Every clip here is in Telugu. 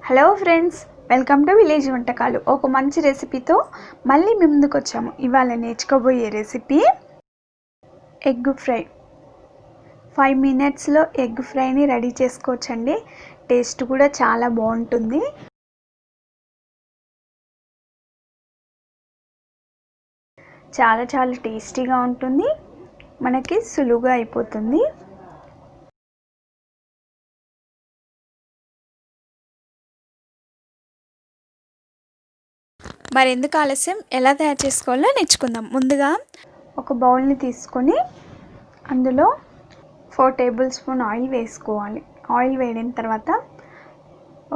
Hello friends, welcome to village వంటకాలు. ఒక మంచి రెసిపీతో మళ్ళీ మీ ముందుకు వచ్చాము. ఇవాళ నేర్చుకోబోయే రెసిపీ ఎగ్ ఫ్రై. 5 మినిట్స్లో ఎగ్ ఫ్రైని రెడీ చేసుకోవచ్చండి. టేస్ట్ కూడా చాలా బాగుంటుంది. చాలా టేస్టీగా ఉంటుంది. మనకి సులువుగా అయిపోతుంది. మరి ఎందుకు ఆలస్యం, ఎలా తయారు చేసుకోవాలో నేర్చుకుందాం. ముందుగా ఒక బౌల్ని తీసుకొని అందులో 4 టేబుల్ స్పూన్ ఆయిల్ వేసుకోవాలి. ఆయిల్ వేడిన తర్వాత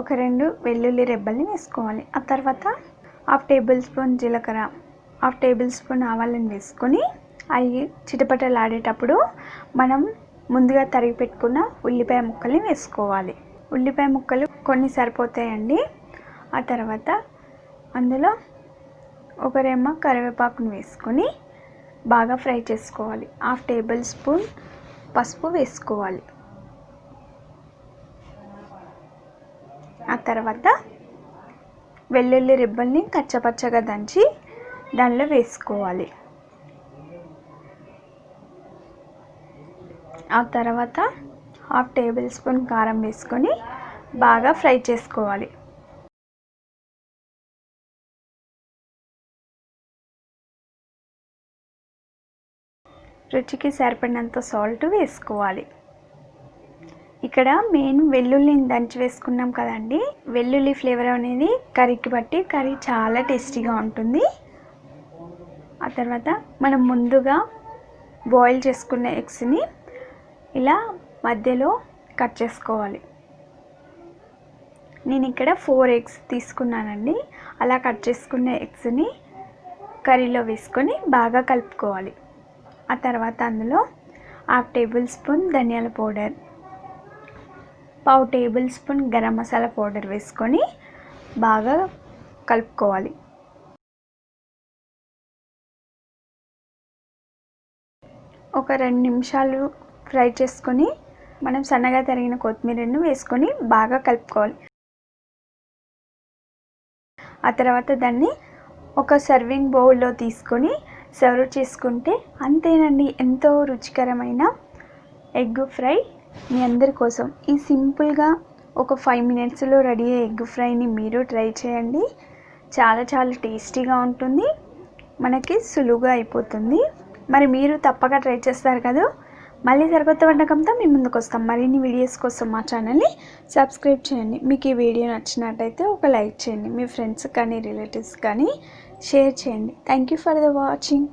ఒక 2 వెల్లుల్లి రెబ్బల్ని వేసుకోవాలి. ఆ తర్వాత 1/2 టేబుల్ స్పూన్ జీలకర్ర, 1/2 టేబుల్ స్పూన్ ఆవాలను వేసుకొని అవి చిటపటలాడేటప్పుడు మనం ముందుగా తరిగి పెట్టుకున్న ఉల్లిపాయ ముక్కల్ని వేసుకోవాలి. ఉల్లిపాయ ముక్కలు కొన్ని సరిపోతాయండి. ఆ తర్వాత అందులో ఒక రెమ్మ కరివేపాకును వేసుకొని బాగా ఫ్రై చేసుకోవాలి. 1/2 టేబుల్ స్పూన్ పసుపు వేసుకోవాలి. ఆ తర్వాత వెల్లుల్లి రిబ్బల్ని కచ్చపచ్చగా దంచి దానిలో వేసుకోవాలి. ఆ తర్వాత 1/2 టేబుల్ స్పూన్ కారం వేసుకొని బాగా ఫ్రై చేసుకోవాలి. రుచికి సరిపడినంత సాల్ట్ వేసుకోవాలి. ఇక్కడ మెయిన్ వెల్లుల్లిని దంచి వేసుకున్నాం కదండి. వెల్లుల్లి ఫ్లేవర్ అనేది కర్రీకి బట్టి కర్రీ చాలా టేస్టీగా ఉంటుంది. ఆ తర్వాత మనం ముందుగా బాయిల్ చేసుకున్న ఎగ్స్ని ఇలా మధ్యలో కట్ చేసుకోవాలి. నేను ఇక్కడ 4 ఎగ్స్ తీసుకున్నానండి. అలా కట్ చేసుకున్న ఎగ్స్ని కర్రీలో వేసుకొని బాగా కలుపుకోవాలి. ఆ తర్వాత అందులో 1/2 టేబుల్ స్పూన్ ధనియాల powder, 1/2 table spoon garam masala powder వేసుకొని బాగా కలుపుకోవాలి. ఒక 2 నిమిషాలు ఫ్రై చేసుకొని మనం సన్నగా తరిగిన కొత్తిమీరను వేసుకొని బాగా కలుపుకోవాలి. ఆ తర్వాత దాన్ని ఒక సర్వింగ్ బౌల్లో తీసుకొని సర్వ్ చేసుకుంటే అంతేనండి, ఎంతో రుచికరమైన ఎగ్ ఫ్రై మీ అందరి కోసం. ఈ సింపుల్గా ఒక 5 మినిట్స్లో రెడీ అయ్యే ఎగ్ ఫ్రైని మీరు ట్రై చేయండి. చాలా టేస్టీగా ఉంటుంది. మనకి సులువుగా అయిపోతుంది. మరి మీరు తప్పక ట్రై చేస్తారు కదా. మళ్ళీ సరికొత్త వంటకంతో మీ ముందుకు వస్తాం. మరిన్ని వీడియోస్ కోసం మా ఛానల్ని సబ్స్క్రైబ్ చేయండి. మీకు ఈ వీడియో నచ్చినట్టయితే ఒక లైక్ చేయండి. మీ ఫ్రెండ్స్ కానీ రిలేటివ్స్ కానీ షేర్ చేయండి. Thank you for the watching.